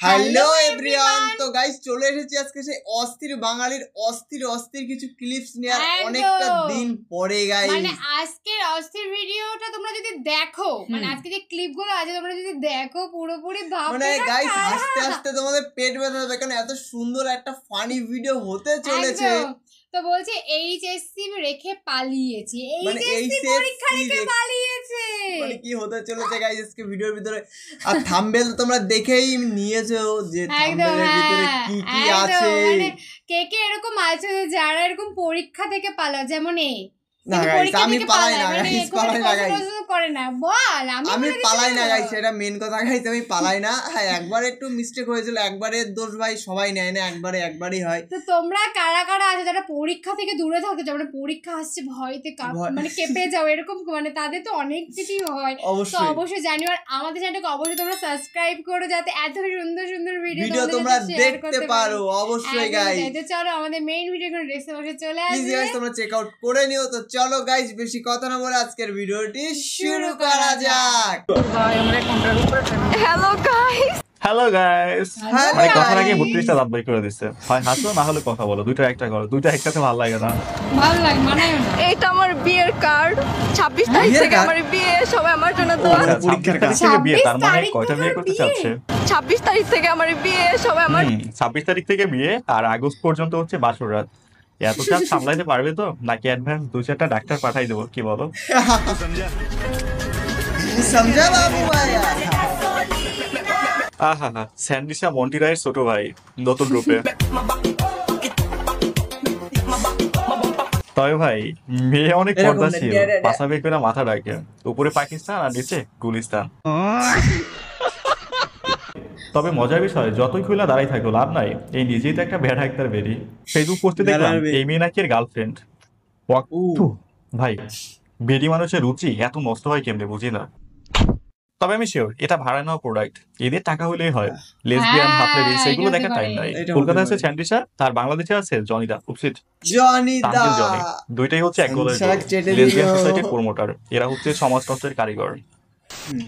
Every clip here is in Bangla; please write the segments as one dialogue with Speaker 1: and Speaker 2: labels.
Speaker 1: হ্যালো এভরিওয়ান, তো গাইস চলে এসেছি আজকে সেই অস্থির বাঙালির অস্থির কিছু ক্লিপস নিয়ে অনেকটা দিন পরে গাইস।
Speaker 2: মানে আজকের অস্থির ভিডিওটা তোমরা যদি দেখো, মানে আজকে যে ক্লিপগুলো আছে তোমরা যদি দেখো পুরোপুরি ভাববে
Speaker 1: মানে গাইস আস্তে আস্তে তোমাদের পেট ব্যথা হবে, কারণ এত সুন্দর একটা ফানি ভিডিও হতে চলেছে।
Speaker 2: তো বলছে এইচএসসি রেখে পালিয়েছি, এইচএসসি পরীক্ষা রেখে পালিয়েছে,
Speaker 1: মানে কি হতে চলেছে গাইস আজকে ভিডিওর ভিতরে। আর থাম্বনেল তোমরা দেখেই নিয়েছো যে থাম্বনেলের ভিতরে কি কি আছে।
Speaker 2: মানে কে কে এরকম আছে যারা এরকম পরীক্ষা থেকে পালায়, যেমন এই
Speaker 1: না গাইস আমি পালাই না গাইস, পালাই না গাইস
Speaker 2: করে না বল,
Speaker 1: আমি পালাই না গাইস, এটা মেন কথা গাইস, আমি পালাই না। হ্যাঁ একবার একটু মিস্টেক হয়েছিল, একবারের দোষ ভাই সবাই নেয় না, একবারই হয়।
Speaker 2: তো তোমরা কারা কারা আছে যারা পরীক্ষা থেকে দূরে থাকতে চাও, মানে পরীক্ষা আসছে ভয়তে মানে কেঁপে যাও এরকম, মানে তাদের তো অনেক কিছুই হয়, তো অবশ্যই জানি। আর আমাদের চ্যানেলটাকে অবশ্যই তোমরা সাবস্ক্রাইব করো যাতে এত সুন্দর ভিডিও
Speaker 1: তোমরা দেখতে পারো। অবশ্যই গাইস,
Speaker 2: তো চলো আমাদের মেইন ভিডিও করে ডেসক্রিপশনে চলে আসবে,
Speaker 1: প্লিজ গাইস তোমরা চেক আউট করে নিও। তো চলো গাইস বেশি কথা না বলে আজকের ভিডিওটি শুরু করা যাক।
Speaker 3: হ্যালো গাইস মানে কথার আগে 32টা দাঁত বের করে দিচ্ছে, হয় হাসো না হলে কথা বলো, দুইটা একটা করো, দুইটা একসাথে ভালো লাগে না,
Speaker 2: মানায় না।
Speaker 4: এটা আমার বিয়ের কার্ড, 26 তারিখ থেকে আমার বিয়ে, সবাই আমার জন্য দোয়া।
Speaker 3: পরীক্ষার কাছে থেকে বিয়ে, তার মানে কয়টা বিয়ে করতে চাচ্ছে?
Speaker 4: 26 তারিখ থেকে আমার বিয়ে, সবাই আমার
Speaker 3: 26 তারিখ থেকে বিয়ে, আর আগস্ট পর্যন্ত হচ্ছে বাসর রাত। এত চাপ সামলাইতে পারবে তো, নাকি অ্যাডভান্স 2-4টা ডাক্তার পাঠাই দেবো, কি বলো?
Speaker 1: সমঝা বাবু ভাইয়া।
Speaker 3: আহা হা, স্যান্ডিসা মন্টি রায়ের ছোট ভাই নতুন রূপে। তবে ভাই মেয়ে অনেক পর্দাশীল, পাশা বের করে মাথা রাখে, উপরে পাকিস্তান আর নিচে গুলিস্তান। তবে মজার বিষয়, যতই খুলে দাঁড়াই থাকো লাভ নাই, এই নিজেই তো একটা ব্যাড হাইক্টার বেরি। ফেসবুক পোস্টে দেখলাম এই মেয়ে নাকি এর গার্লফ্রেন্ড। ভাই বেরি মানুষের রুচি এত নষ্ট হয় কেমনে বুঝি না। তবে আমি শিওর এটা ভাড়া নেওয়া প্রোডাক্ট, এদের টাকা হলেই হয়। লেসবিয়ান হাফলেডি সেগুলো দেখার টাইম নাই। কলকাতা আছে স্যান্ডিসা, তার বাংলাদেশে আছে জনিদা, উপস্থিত
Speaker 1: জনিদা,
Speaker 3: দুইটাই হচ্ছে এক গোলের লেসবিয়ান সোসাইটির প্রমোটার, এরা হচ্ছে সমাজ নষ্টের কারিগর।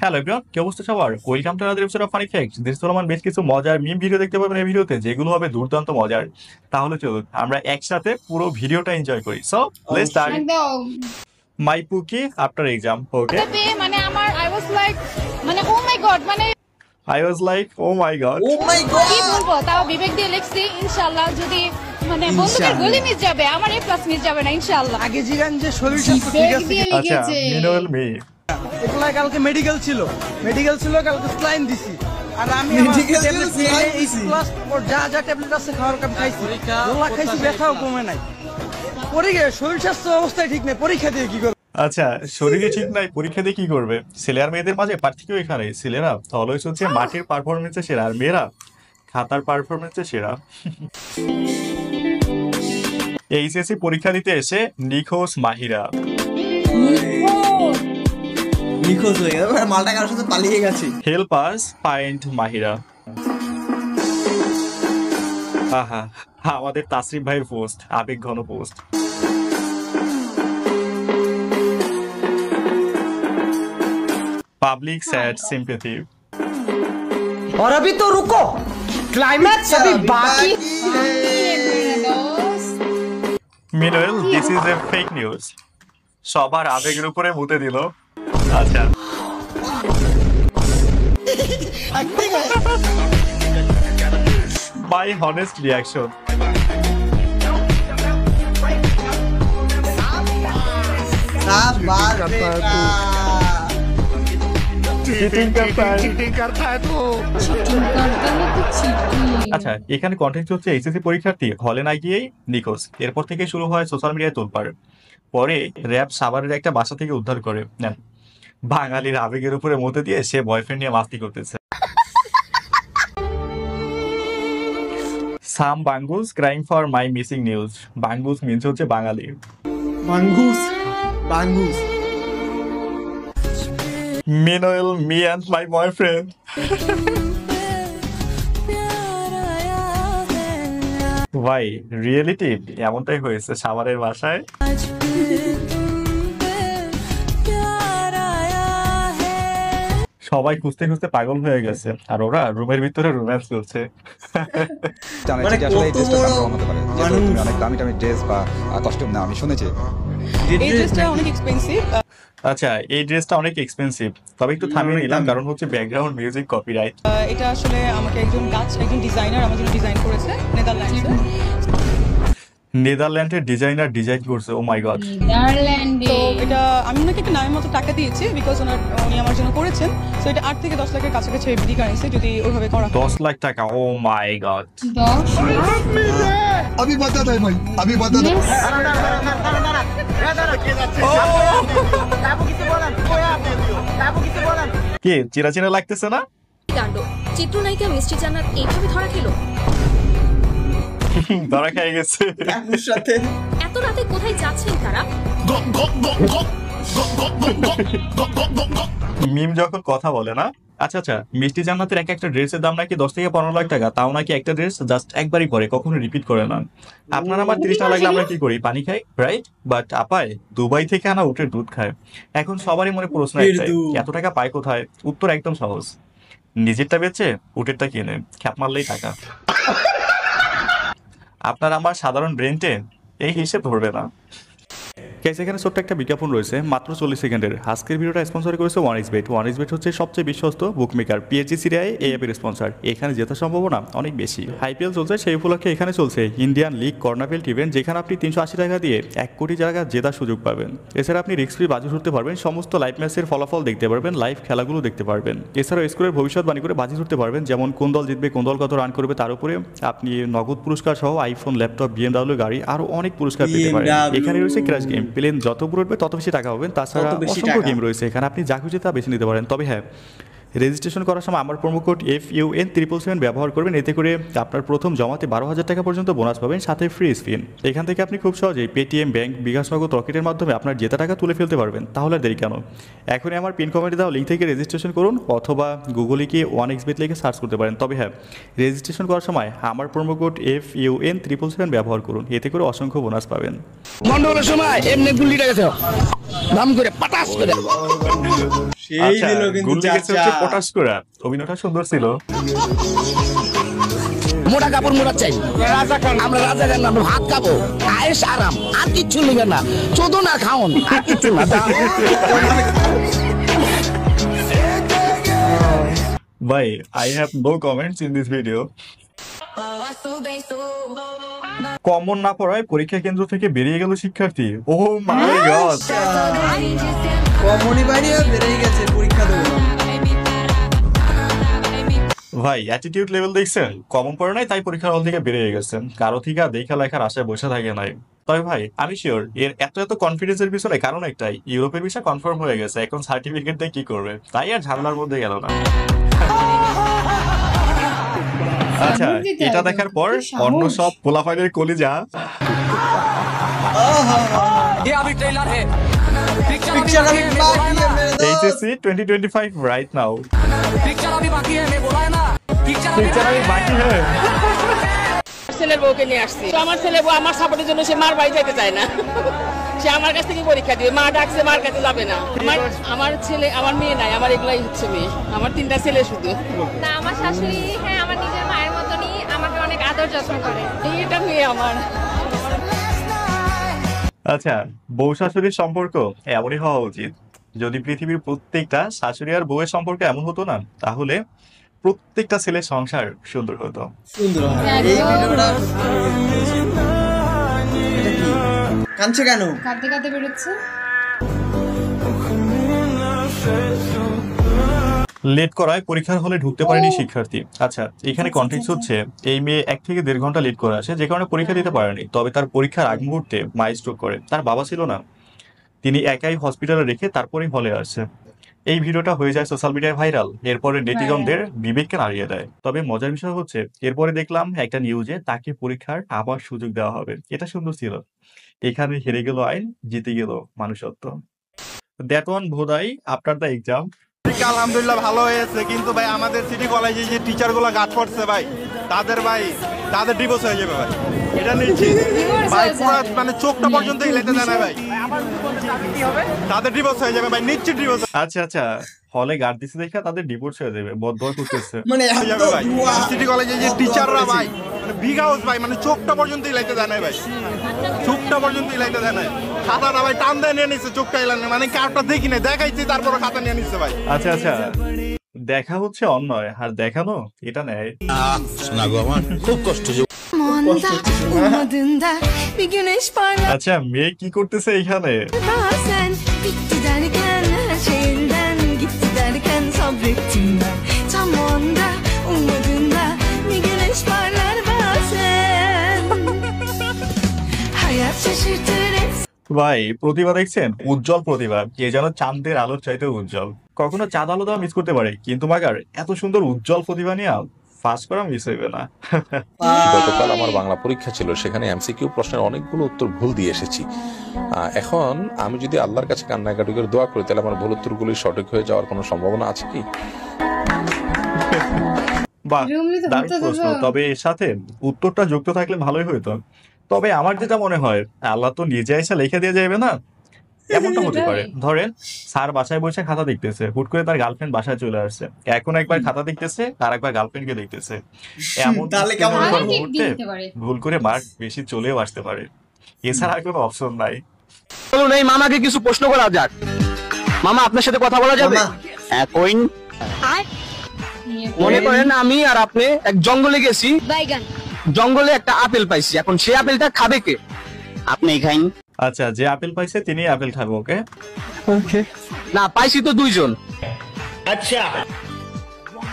Speaker 3: হ্যালো এভরিওয়ান, কি অবস্থা সবার? Welcome to another episode of funny facts. বেশ কিছু মজার মিম ভিডিও দেখতে পাবেন এই ভিডিওতে, যেগুলো হবে দুর্দান্ত মজার। তাহলে চলুন আমরা একসাথে পুরো ভিডিওটা এনজয় করি। So let's start. My pookie after exam. Okay,
Speaker 2: মানে আমার আই ওয়াজ লাইক মানে ও মাই গড, মানে
Speaker 3: I was like, oh my god.
Speaker 1: Oh my god.
Speaker 2: কি বলবো, তাও বিবেক দিয়ে লিখছি, ইনশাআল্লাহ যদি মানে বন্ধুদের গুলি মিস যাবে, আমার এ প্লাস মিস যাবে না ইনশাআল্লাহ।
Speaker 5: আগে জিগান যে শরীর স্বাস্থ্য ঠিক আছে।
Speaker 3: আচ্ছা মিনুয়েল মি
Speaker 5: একলা কালকে মেডিকেল ছিল কালকে স্লাইন দিছি, আর আমি
Speaker 1: মেডিকেল
Speaker 5: এই প্লাস ওর যা ট্যাবলেট আছে খাওয়ার কাম খাইছি, রোলা খাইছি, ব্যথাও কমে নাই। পরীক্ষা শরীর স্বাস্থ্য অবস্থায় ঠিক নেই, পরীক্ষা দিয়ে কি করবে?
Speaker 3: আচ্ছা শরীরে ঠিক নাই, পরীক্ষা দিয়ে কি করবে? ছেলে আর মেয়েদের মাঝে পার্থক্য এখানে, ছেলেরা অলওয়েজ হচ্ছে মাঠের পারফরমেন্সে সেরা, আর মেয়েরা খাতার পারফরমেন্সে সেরা। এইচএসসি পরীক্ষা দিতে এসে নিখোঁজ মাহিরা।
Speaker 1: নিখোঁজ হয়ে গেল, মালটা কারোর সাথে পালিয়ে গেছে।
Speaker 3: Help us find Mahira. আহা, আমাদের তাসরিফ ভাইয়ের পোস্ট, আবেগ ঘন পোস্ট। Public sad sympathy.
Speaker 5: और अभी तो रुको, क्लाइमैक्स अभी बाकी है।
Speaker 3: Meanwhile, this is a fake news. সবার আবেগের উপরে মুতে দিল। আচ্ছা My honest reaction. আচ্ছা এখানে কন্টেন্ট হচ্ছে এইচএসসি পরীক্ষার্থী হলে না গিয়েই নিখোঁজ। এরপর থেকে শুরু হয় সোশ্যাল মিডিয়ায় তোলপাড়। পরে র‍্যাব সাভারের একটা বাসা থেকে উদ্ধার করে নেন। বাঙালির আবেগের উপরে মতে দিয়ে সে বয়ফ্রেন্ড নিয়ে মাস্তি করতেছে। Some Bangus crying for my missing news. Bangus means হচ্ছে বাঙালি।
Speaker 1: Bangus
Speaker 3: Meanwhile, me and my boyfriend. ভাই রিয়েলিটি এমনটাই হয়েছে সাভারের বাসায়। সবাই খুঁজতে খুঁজতে পাগল হয়ে গেছে, আর ওরা রুমের ভিতরে রোম্যান্স চলছে।
Speaker 1: মানে কত বড় মানুষ।
Speaker 6: তুমি অনেক দামি দামি ড্রেস বা কস্টিউম না আমি শুনেছি।
Speaker 4: এই ড্রেসটা অনেক এক্সপেন্সিভ।
Speaker 3: আচ্ছা, এই ড্রেসটা অনেক এক্সপেন্সিভ, তবে একটু থামিয়ে নিলাম কারণ হচ্ছে ব্যাকগ্রাউন্ড মিউজিক কপিরাইট।
Speaker 4: এটা আসলে আমাকে একজন ডিজাইনার আমার জন্য ডিজাইন করেছে নেদারল্যান্ডসে।
Speaker 3: নেদারল্যান্ডের ডিজাইনার ডিজাইন করছে, ও মাই গড।
Speaker 2: নেদারল্যান্ডে
Speaker 4: তো এটা আমি ওনাকে একটা নামের মতো টাকা দিয়েছি বিকজ উনি আমার জন্য করেছেন। সো এটা 8 থেকে 10 লাখের কাছাকাছি বিডি কারেন্সি যদি ওইভাবে করা।
Speaker 3: 10 লাখ টাকা, ও মাই গড।
Speaker 2: 10 লাখ
Speaker 6: আমি বাতা দেই ভাই, আমি বাতা দেই।
Speaker 3: কে চিরা চিরা লাগতেছে না?
Speaker 7: কাণ্ড, চিত্রনায়িকা মিষ্টি জান্নাত এইভাবে ধরা খেলো।
Speaker 3: ধরা খেয়ে গেছে।
Speaker 1: আপুর সাথে
Speaker 7: এত রাতে কোথায় যাচ্ছেন তারা?
Speaker 3: মিম যখন কথা বলে না। আচ্ছা আচ্ছা, মিষ্টি জান্নাতের এক একটা ড্রেসের দাম নাকি 10 থেকে 15 লাখ টাকা, তাও নাকি একটা ড্রেস জাস্ট একবারই পরে, কখনো রিপিট করে না। আপনার আমার 30 না লাগলে আমরা কি করি? পানি খাই, রাইট? বাট আপায় দুবাই থেকে আনা উটের দুধ খায়। এখন সবারই মনে প্রশ্ন একটাই, এত টাকা পায় কোথায়? উত্তর একদম সহজ, নিজেরটা বেচে উটেরটা কিনে খ্যাপ মারলেই টাকা। আপনার আমার সাধারণ ব্রেনটে এই হিসেব ধরবে না। গাইস, এখানে ছোট্ট একটা বিজ্ঞাপন রয়েছে মাত্র 40 সেকেন্ডের। আজকের ভিডিওটা স্পন্সর করেছে 1xBet। 1xBet হচ্ছে সবচেয়ে বিশ্বস্ত বুকমেকার, পিএসজি সিরিয়ায় এই অ্যাপের স্পন্সর। এখানে জেতার সম্ভাবনা অনেক বেশি। আইপিএল চলছে, সেই উপলক্ষে এখানে চলছে ইন্ডিয়ান লিগ কর্নাবেল্ট ইভেন্ট, যেখানে আপনি 380 টাকা দিয়ে 1 কোটি টাকা জেতার সুযোগ পাবেন। এছাড়া আপনি রিস্ক ফ্রি বাজি ধরতে পারবেন, সমস্ত লাইভ ম্যাচের ফলাফল দেখতে পারবেন, লাইভ খেলাগুলো দেখতে পারবেন। এছাড়াও স্কোরের ভবিষ্যৎবাণী করে বাজি ধরতে পারবেন, যেমন কোন দল জিতবে, কোন দল কত রান করবে, তার উপরে আপনি নগদ পুরস্কার সহ আইফোন, ল্যাপটপ, BMW গাড়ি আরো অনেক পুরস্কার পেতে পারেন। এখানে রয়েছে ক্র্যাশ গেম, প্লেন যত উপরে উঠবে তত বেশি টাকা পাবেন। তাছাড়া অসংখ্য গেম রয়েছে এখানে, আপনি যা খুশি তা বেছে নিতে পারেন। তবে হ্যাঁ, রেজিস্ট্রেশন করার সময় আমার প্রোমো কোড FUN777 ব্যবহার করবেন, এতে করে আপনার প্রথম জমাতে 12,000 টাকা পর্যন্ত বোনাস পাবেন, সাথে ফ্রি স্পিন। এখান থেকে আপনি খুব সহজেই পেটিএম, ব্যাংক, বিকাশ নগদ, রকেটের মাধ্যমে আপনার জেতা টাকা তুলে ফেলতে পারবেন। তাহলে দেরি কেন? এখনই আমার পিন কমেন্টে দেওয়া লিঙ্ক থেকে রেজিস্ট্রেশন করুন, অথবা গুগলে গিয়ে 1xBet লিখে সার্চ করতে পারেন। তবে হ্যাঁ, রেজিস্ট্রেশন করার সময় আমার প্রোমো কোড FUN777 ব্যবহার করুন, এতে করে অসংখ্য বোনাস পাবেন।
Speaker 5: গন্ডগোলের সময় এমনি গুল্লিটা গেছে দাম করে পাটাস করে
Speaker 1: সেই দিল কিন্তু চাচা।
Speaker 3: পটাশ করে অভিনয়টা সুন্দর ছিল।
Speaker 5: মোটা কাপড় মোটা চাই, আমরা রাজা গান আমরা ভাত খাবো, আয়েস আরাম, আর কিচ্ছু নিবে না, চোদন আর খাওন, আর কিচ্ছু না।
Speaker 3: ভাই, I have no comments in this video. Common না পড়ায় পরীক্ষা কেন্দ্র থেকে বেরিয়ে গেল শিক্ষার্থী। ও মাই গড,
Speaker 1: কমনি বাড়িও বেরিয়ে গেছে, পরীক্ষা দেবো।
Speaker 3: ভাই অ্যাটিটিউড লেভেল দেখছেন? কমন পড়ে নাই তাই পরীক্ষার হল থেকে বেরিয়ে গেছেন, কারো থেকে দেখা লেখার আশায় বসে থাকে নাই। তবে ভাই আমি শিওর এর এত কনফিডেন্সের পিছনে কারণ একটাই, ইউরোপের বিষয় কনফার্ম হয়ে গেছে, এখন সার্টিফিকেট দিয়ে কি করবে, তাই আর ঝামেলার মধ্যে গেল না। আচ্ছা, এটা দেখার পর অন্য সব পোলাফাইলের কলিজা HSC 2025 right now.
Speaker 8: ছেলের বউকে নিয়ে আসছি, তো আমার ছেলে বউ আমার সাপোর্টের জন্য সে মার বাড়ি যেতে চায় না, সে আমার কাছ থেকে পরীক্ষা দিবে। মা ডাকছে, মার কাছে যাবে না। আমার ছেলে, আমার মেয়ে নাই, আমার এগুলাই হচ্ছে মেয়ে, আমার 3টা ছেলে শুধু।
Speaker 2: না, আমার শাশুড়ি হ্যাঁ আমার নিজের মায়ের মতনই আমাকে অনেক আদর যত্ন করে।
Speaker 8: এটা মেয়ে আমার।
Speaker 3: আচ্ছা, বউ শাশুড়ির সম্পর্ক এমনই হওয়া উচিত। যদি পৃথিবীর প্রত্যেকটা শাশুড়ি আর বউয়ের সম্পর্ক এমন হতো না, তাহলে প্রত্যেকটা ছেলের সংসার সুন্দর হতো।
Speaker 1: সুন্দর হয়। এই ভিডিওটা এটা কি কাঁদছে কেন?
Speaker 2: কাঁদতে কাঁদতে বেরোচ্ছে।
Speaker 3: লেট করায় পরীক্ষার হলে ঢুকতে পারেনি শিক্ষার্থী। আচ্ছা, এখানে কনটেক্সট হচ্ছে এই মেয়ে 1 থেকে 1.5 ঘন্টা লেট করে আসে, যে কারণে পরীক্ষা দিতে পারেনি। তবে তার পরীক্ষার আগ মুহূর্তে মা স্ট্রোক করে, তার বাবা ছিল না, তিনি একাই হসপিটালে রেখে তারপরেই হলে আসে। এই ভিডিওটা হয়ে যায় সোশ্যাল মিডিয়ায় ভাইরাল, এরপরে নেটিজনদের বিবেককে নাড়িয়ে দেয়। তবে মজার বিষয় হচ্ছে এরপরে দেখলাম একটা নিউজে তাকে পরীক্ষার আবার সুযোগ দেওয়া হবে। এটা সুন্দর ছিল। এখানে হেরে গেল আইন, জিতে গেল মানুষত্ব। দ্যাট ওয়ান ভোদাই আফটার দ্য এক্সাম।
Speaker 9: আলহামদুলিল্লাহ ভালো হয়েছে, কিন্তু ভাই আমাদের সিটি কলেজে যে টিচার গুলো গাছ পড়ছে ভাই, তাদের ভাই তাদের ডিভোর্স হয়ে যাবে ভাই, এটা নিশ্চিত ভাই। পুরো মানে চোখটা পর্যন্ত হিলাইতে দেয় না ভাই, তাদের ডিভোর্স হয়ে যাবে ভাই, নিশ্চিত ডিভোর্স।
Speaker 3: আচ্ছা আচ্ছা, হলে গার্ড দিছে দেখা তাদের ডিভোর্স হয়ে যাবে, বদদোয়া করতেছে।
Speaker 1: মানে
Speaker 9: হয়ে যাবে ভাই। সিটি কলেজে যে টিচাররা ভাই মানে বিগ হাউস ভাই, মানে চোখটা পর্যন্ত হিলাইতে দেয় না ভাই, চোখটা পর্যন্ত হিলাইতে দেয় না। খাতাটা ভাই টান দিয়ে নিয়ে নিচ্ছে, চোখটা হিলানো মানে কারটা দেখি না, দেখাইছি তারপরে খাতা নিয়ে নিচ্ছে ভাই।
Speaker 3: আচ্ছা আচ্ছা, দেখা হচ্ছে অন্যয় আর দেখানো এটা নেয়।
Speaker 9: শোনা গো আমার খুব কষ্ট যে
Speaker 3: আচ্ছা, মেয়ে কি করতেছে এখানে? ভাই প্রতিভা দেখছেন, উজ্জ্বল প্রতিভা, কে যেন চাঁদের আলোর চাইতে উজ্জ্বল। কখনো চাঁদ আলো দেওয়া মিস করতে পারে, কিন্তু মাগার এত সুন্দর উজ্জ্বল প্রতিভা নিয়ে ফার্স্ট করা মিস হইবে না।
Speaker 10: গতকাল আমার বাংলা পরীক্ষা ছিল, সেখানে এমসিকিউ প্রশ্নের অনেকগুলো উত্তর ভুল দিয়ে এসেছি। এখন আমি যদি আল্লাহর কাছে কান্নাকাটি করে দোয়া করি, তাহলে আমার ভুল উত্তরগুলি সঠিক হয়ে যাওয়ার কোনো সম্ভাবনা আছে কি?
Speaker 3: বাহ, দারুণ প্রশ্ন। তবে এর সাথে উত্তরটা যুক্ত থাকলে ভালোই হইতো। তবে আমার যেটা মনে হয়, আল্লাহ তো নিজে এসে লিখে দিয়ে যাবে না, এমনটা হতে পারে। ধরেন স্যার বাসায় বসে খাতা দেখতেছে, হুট করে তার গার্লফ্রেন্ড বাসায় চলে আসছে, এখন একবার খাতা দেখতেছে আর একবার গার্লফ্রেন্ডকে দেখতেছে। এমন মুহূর্তে ভুল করে মার্ক বেশি চলেও আসতে পারে, এছাড়া আর কোনো অপশন নাই।
Speaker 5: চলুন এই মামাকে কিছু প্রশ্ন করা যাক। মামা, আপনার সাথে কথা বলা যাবে? মনে করেন আমি আর আপনি এক জঙ্গলে গেছি, জঙ্গলে একটা আপেল পাইছি, এখন সেই আপেলটা খাবে কে? আপনি খাইন।
Speaker 3: আচ্ছা, যে আপেল পাইছে তিনি আপেল খাবে। ওকে
Speaker 5: ওকে, না পাইছি তো দুইজন।
Speaker 11: আচ্ছা,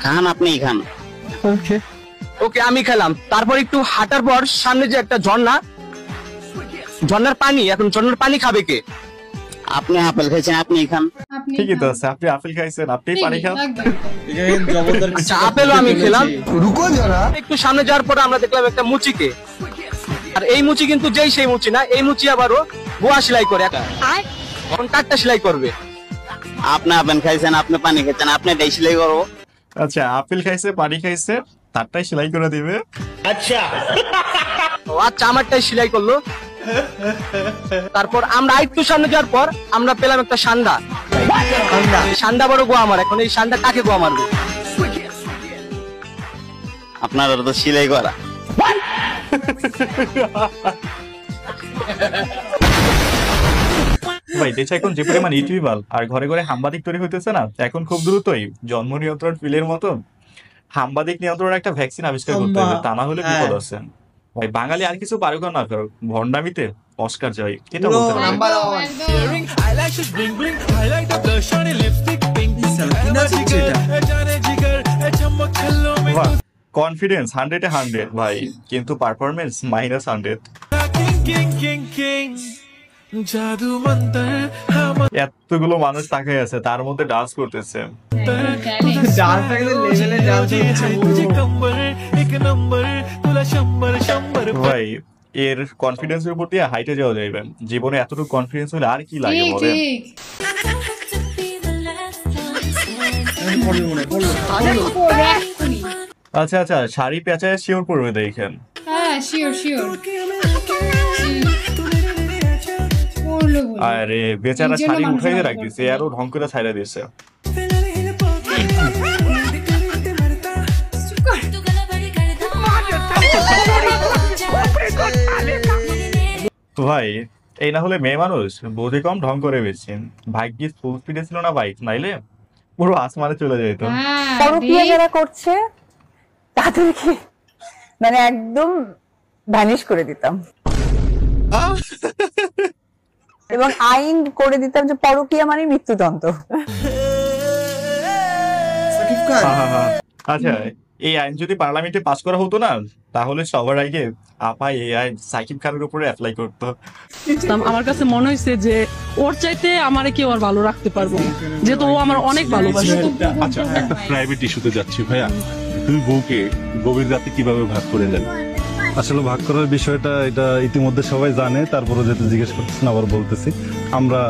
Speaker 5: খান, আপনি খান। ওকে ওকে, আমি খেলাম। তারপর একটু হাঁটার পর সামনে যে একটা ঝর্ণা, ঝর্ণার পানি, এখন ঝর্ণার পানি খাবে কে? আপনি আপেল খাইছেন, আপনি খান।
Speaker 3: ঠিকই তো আছে, আপনি আপেল খাইছেন, আপনি পানি খান।
Speaker 5: আচ্ছা, আপেলও আমি খেলাম। রুকো যারা, একটু সামনে যাওয়ার পর আমরা দেখলাম একটা মুচিকে, আর এই মুচি কিন্তু যেই সেই মুচি না, এই মুচি আবারও বোয়া সেলাই করে, এখন কাঠটা সেলাই করবে। আপনি আপেল খাইছেন, আপনি পানি খাইছেন, আপনি এটাই সেলাই করবো।
Speaker 3: আচ্ছা, আপেল খাইছে, পানি খাইছে, তারটাই সেলাই করে দিবে।
Speaker 11: আচ্ছা
Speaker 5: আচ্ছা, আমারটাই সেলাই করলো। তারপর আমরা একটু সামনে যাওয়ার পর আমরা পেলাম একটা সান্ডা। সান্ডা বড় গোয়া আমার, এখন এই সান্ডা কাকে গোয়া মারবে? আপনার তো সেলাই করা।
Speaker 3: ভাই দেশে এখন যে পরিমাণ ইউটিউবার আর ঘরে ঘরে সাংবাদিক তৈরি হইতেছে না, এখন খুব দ্রুতই জন্ম নিয়ন্ত্রণ পিলের মতো সাংবাদিক নিয়ন্ত্রণের একটা ভ্যাকসিন আবিষ্কার করতে হবে, তা না হলে বিপদ আছে। ভাই বাঙালি আর কিছু পারুক না পারুক, ভন্ডামিতে অস্কার জয়, এটা বলতে পারে। কনফিডেন্স 100-এ 100 ভাই, কিন্তু পারফরমেন্স -100। এতগুলো মানুষ তাকাই আছে, তার মধ্যে ডান্স করতেছে। ভাই এর কনফিডেন্সের উপর দিয়ে হাইটে যাওয়া যাবে, জীবনে এতটুকু কনফিডেন্স হলে আর কি লাগে বলেন? আচ্ছা আচ্ছা, শাড়ি পেঁচায় শিওর পড়বে দেখেন।
Speaker 2: হ্যাঁ শিওর শিওর।
Speaker 3: আরে বেচারা শাড়ি উঠাইতে রাখতেছে, আরো ঢং করে ছাইড়া দিয়েছে। ভাই এই না হলে মেয়ে মানুষ, বোঝে কম ঢং করে বেশি। ভাগ্যিস ফুল স্পিডে ছিল না বাইক, নাইলে পুরো আসমানে চলে যেত।
Speaker 12: পরকীয়া যারা করছে তাদেরকে মানে একদম ভ্যানিশ করে দিতাম, এবং আইন করে দিতাম যে পরকীয়া মানে মৃত্যুদণ্ড।
Speaker 3: আচ্ছা, এই আইন যদি পার্লামেন্টে পাস করা হতো না, তাহলে সবার আগে আপা এই আইন সাকিব খানের উপরে অ্যাপ্লাই করতো।
Speaker 4: আমার কাছে মনে হয়েছে যে ওর চাইতে আমারে কেউ আর ভালো রাখতে পারবো, যেহেতু ও আমার অনেক ভালোবাসে।
Speaker 13: আচ্ছা, একটা প্রাইভেট ইস্যুতে যাচ্ছি ভাইয়া, দুই বউকে গভীর রাতে কিভাবে ভাগ করে নেন?
Speaker 14: আসলে ভাগ করার বিষয়টা এটা ইতিমধ্যে সবাই জানে, তারপরে যেহেতু জিজ্ঞেস করতেছেন আবার বলতেছি, আমরা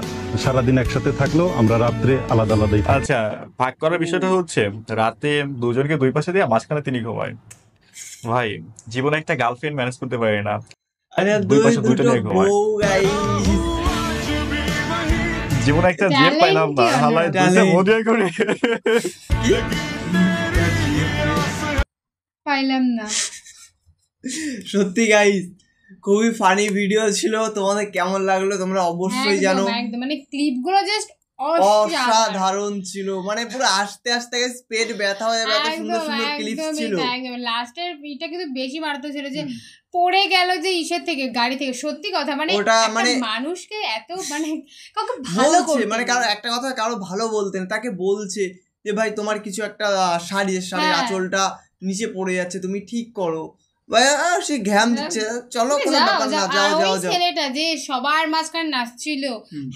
Speaker 14: সারাদিন একসাথে থাকলেও আমরা রাত্রে আলাদা আলাদাই।
Speaker 3: আচ্ছা, ভাগ করার বিষয়টা হচ্ছে রাতে দুজনকে দুই পাশে দিয়ে মাঝখানে তিনি ঘুমায়। ভাই জীবনে একটা গার্লফ্রেন্ড ম্যানেজ করতে পারি না,
Speaker 1: আরে
Speaker 3: দুই পাশে দুইটা নিয়ে ঘুমায়। জীবনে একটা জিপ পাইলাম না, হালাই দুইটা মডিয়া করে
Speaker 2: পাইলাম না।
Speaker 1: সত্যি গাইস খুবই ফানি ভিডিও ছিল, তোমাদের কেমন লাগলো তোমরা অবশ্যই জানো।
Speaker 2: একদম মানে ক্লিপগুলো জাস্ট
Speaker 1: অসাধারণ ছিল, মানে পুরো আস্তে আস্তে পেট ব্যথা হয়ে যাবে, এত সুন্দর সুন্দর ক্লিপ ছিল।
Speaker 2: একদম লাস্টের এটা কিন্তু বেশি মারাত্মক ছিল যে পড়ে গেল যে ইসের থেকে, গাড়ি থেকে। সত্যি কথা মানে ওটা মানে মানুষকে এত মানে কাউকে ভালো করতে,
Speaker 1: মানে কারো একটা কথা কারো ভালো বলতেন, তাকে বলছে যে ভাই তোমার কিছু একটা শাড়ির আঁচলটা নিচে পড়ে যাচ্ছে, তুমি ঠিক করো। সে ঘ্যাম দিচ্ছে, চলো কোনো ব্যাপার না, যাও যাও যাও।
Speaker 2: ছেলেটা যে সবার মাঝখানে নাচছিল,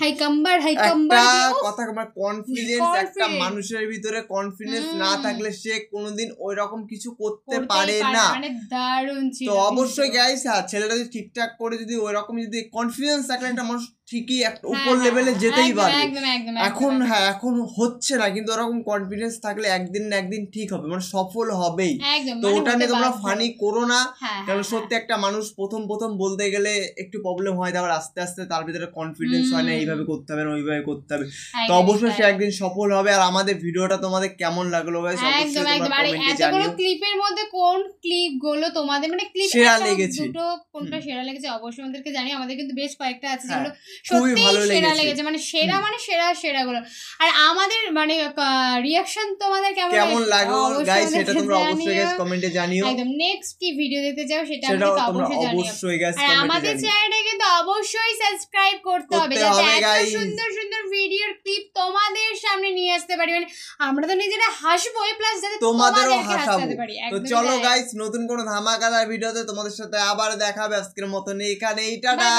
Speaker 2: হাই কাম্বার হাই কাম্বার,
Speaker 1: একটা কথা আমার কনফিডেন্স, একটা মানুষের ভিতরে কনফিডেন্স না থাকলে সে কোনোদিন ওই রকম কিছু করতে পারে না।
Speaker 2: মানে দারুণ ছিল।
Speaker 1: তো অবশ্যই গাইস ছেলেটা যদি ঠিকঠাক করে যদি ওই রকম যদি কনফিডেন্স থাকলে একটা মানুষ ঠিকই একটা উপর লেভেলে যেতেই পারে। এখন এখন হচ্ছে না, কিন্তু ওরকম কনফিডেন্স থাকলে একদিন না একদিন ঠিক হবে, মানে সফল হবেই। তো ওটা নিয়ে তোমরা ফানি করো না, কারণ সত্যি একটা মানুষ প্রথম প্রথম বলতে গেলে একটু প্রবলেম হয়, তারপর আস্তে আস্তে তার ভিতরে কনফিডেন্স হয় না, এইভাবে করতে হবে না ওইভাবে করতে হবে। তো অবশ্যই সে একদিন সফল হবে। আর আমাদের ভিডিওটা তোমাদের কেমন লাগলো গাইস অবশ্যই তোমরা কমেন্টে জানিও।
Speaker 2: ক্লিপের মধ্যে কোন ক্লিপ গুলো তোমাদের মানে ক্লিপ
Speaker 1: সেরা লেগেছে,
Speaker 2: দুটো কোনটা সেরা লেগেছে অবশ্যই আমাদেরকে জানিও। আমাদের কিন্তু বেশ কয়েকটা আছে যেগুলো সত্যি সেরা লেগেছে, মানে সেরা মানে সেরা গুলো। আর আমাদের মানে রিঅ্যাকশন তোমাদের কেমন
Speaker 1: লাগলো গাইস সেটা তোমরা অবশ্যই গাইস কমেন্টে জানিও।
Speaker 2: একদম নেক্সট কি ভিডিও দেখতে চাও সেটা আমাদেরকে অবশ্যই জানিও। আর আমাদের চ্যানেলটা কিন্তু অবশ্যই সাবস্ক্রাইব করতে হবে, যাতে এত সুন্দর সুন্দর ভিডিওর ক্লিপ তোমাদের সামনে নিয়ে আসতে পারি। মানে আমরা তো নিজেরা হাসবোই, প্লাস যাতে তোমাদেরও হাসাতে পারি।
Speaker 1: তো চলো গাইস নতুন কোনো ধামাকাদার ভিডিওতে তোমাদের সাথে আবার দেখা হবে। আজকের মতন এখানেই, টাটা।